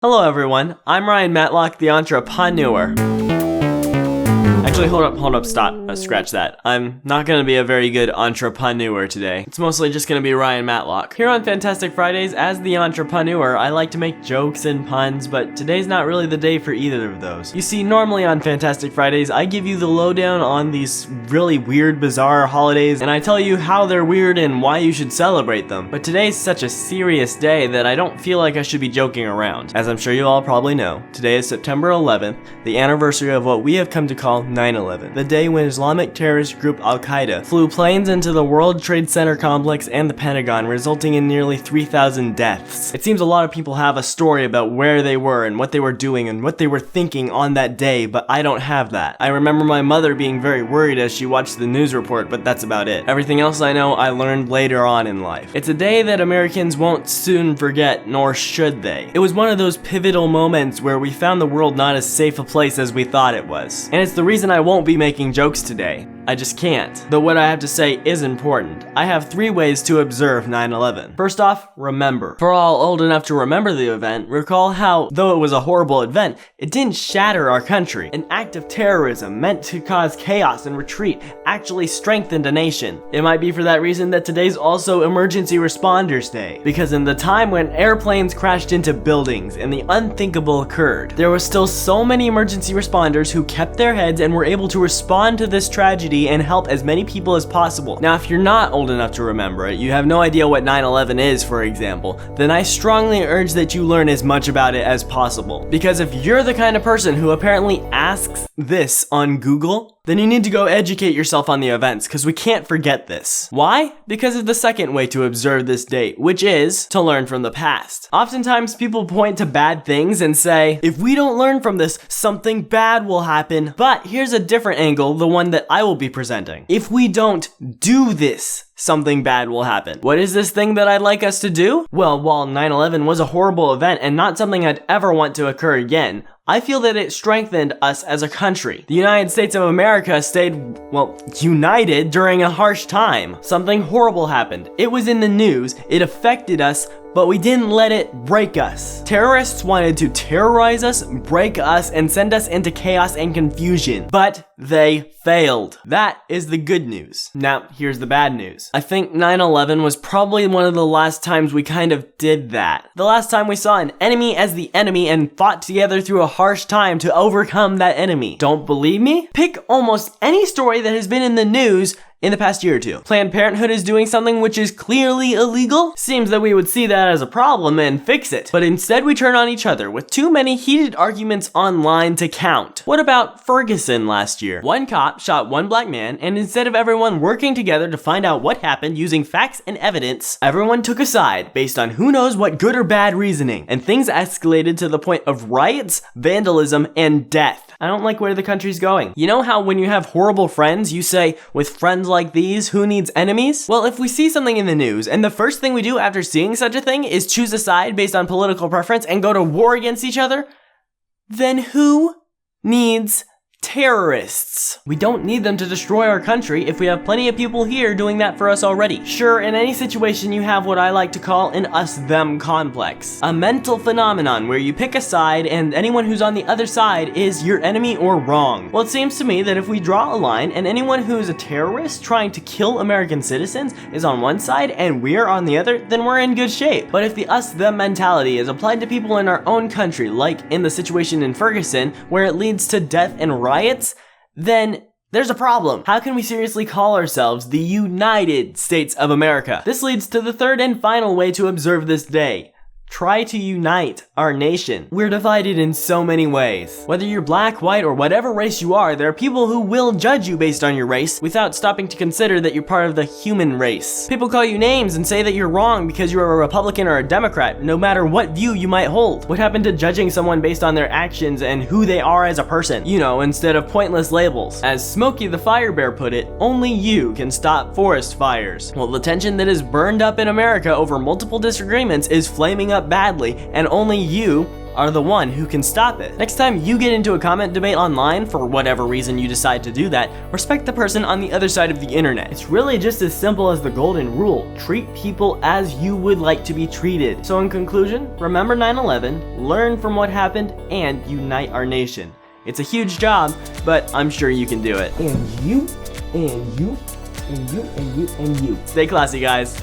Hello everyone, I'm Ryan Matlock, the entrepreneur. Actually, hold up, stop, scratch that. I'm not gonna be a very good entrepreneur today. It's mostly just gonna be Ryan Matlock. Here on Fantastic Fridays, as the entrepreneur, I like to make jokes and puns, but today's not really the day for either of those. You see, normally on Fantastic Fridays, I give you the lowdown on these really weird, bizarre holidays, and I tell you how they're weird and why you should celebrate them. But today's such a serious day that I don't feel like I should be joking around. As I'm sure you all probably know, today is September 11th, the anniversary of what we have come to call 9/11, the day when Islamic terrorist group Al-Qaeda flew planes into the World Trade Center complex and the Pentagon, resulting in nearly 3,000 deaths. It seems a lot of people have a story about where they were and what they were doing and what they were thinking on that day, but I don't have that. I remember my mother being very worried as she watched the news report, but that's about it. Everything else I know, I learned later on in life. It's a day that Americans won't soon forget, nor should they. It was one of those pivotal moments where we found the world not as safe a place as we thought it was. And it's the reason I won't be making jokes today. I just can't. Though what I have to say is important. I have 3 ways to observe 9/11. First off, remember. For all old enough to remember the event, recall how, though it was a horrible event, it didn't shatter our country. An act of terrorism meant to cause chaos and retreat actually strengthened a nation. It might be for that reason that today's also Emergency Responders Day, because in the time when airplanes crashed into buildings and the unthinkable occurred, there were still so many emergency responders who kept their heads and were able to respond to this tragedy and help as many people as possible. Now, if you're not old enough to remember it, you have no idea what 9/11 is, for example, then I strongly urge that you learn as much about it as possible. Because if you're the kind of person who apparently asks this on Google, then you need to go educate yourself on the events, because we can't forget this. Why? Because of the second way to observe this date, which is to learn from the past. Oftentimes, people point to bad things and say, if we don't learn from this, something bad will happen. But here's a different angle, the one that I will be presenting. If we don't do this, something bad will happen. What is this thing that I'd like us to do? Well, while 9/11 was a horrible event and not something I'd ever want to occur again, I feel that it strengthened us as a country. The United States of America stayed, united during a harsh time. Something horrible happened. It was in the news, it affected us, but we didn't let it break us. Terrorists wanted to terrorize us, break us, and send us into chaos and confusion, but they failed. That is the good news. Now, here's the bad news. I think 9/11 was probably one of the last times we kind of did that. The last time we saw an enemy as the enemy and fought together through a harsh time to overcome that enemy. Don't believe me? Pick almost any story that has been in the news in the past year or two. Planned Parenthood is doing something which is clearly illegal? Seems that we would see that as a problem and fix it. But instead we turn on each other with too many heated arguments online to count. What about Ferguson last year? One cop shot one black man, and instead of everyone working together to find out what happened using facts and evidence, everyone took a side based on who knows what good or bad reasoning, and things escalated to the point of riots, vandalism, and death. I don't like where the country's going. You know how when you have horrible friends, you say, with friends like these, who needs enemies? Well, if we see something in the news, and the first thing we do after seeing such a thing is choose a side based on political preference and go to war against each other, then who needs terrorists? We don't need them to destroy our country if we have plenty of people here doing that for us already. Sure, in any situation you have what I like to call an us-them complex. A mental phenomenon where you pick a side and anyone who's on the other side is your enemy or wrong. Well, it seems to me that if we draw a line and anyone who is a terrorist trying to kill American citizens is on one side and we're on the other, then we're in good shape. But if the us-them mentality is applied to people in our own country, like in the situation in Ferguson, where it leads to death and riots, then there's a problem. How can we seriously call ourselves the United States of America? This leads to the third and final way to observe this day. Try to unite our nation. We're divided in so many ways. Whether you're black, white, or whatever race you are, there are people who will judge you based on your race without stopping to consider that you're part of the human race. People call you names and say that you're wrong because you're a Republican or a Democrat, no matter what view you might hold. What happened to judging someone based on their actions and who they are as a person? You know, instead of pointless labels. As Smokey the Fire Bear put it, only you can stop forest fires. Well, the tension that is burned up in America over multiple disagreements is flaming up badly, and only you are the one who can stop it. Next time you get into a comment debate online, for whatever reason you decide to do that, respect the person on the other side of the internet. It's really just as simple as the golden rule. Treat people as you would like to be treated. So in conclusion, remember 9/11, learn from what happened, and unite our nation. It's a huge job, but I'm sure you can do it. And you, and you, and you, and you, and you. Stay classy, guys.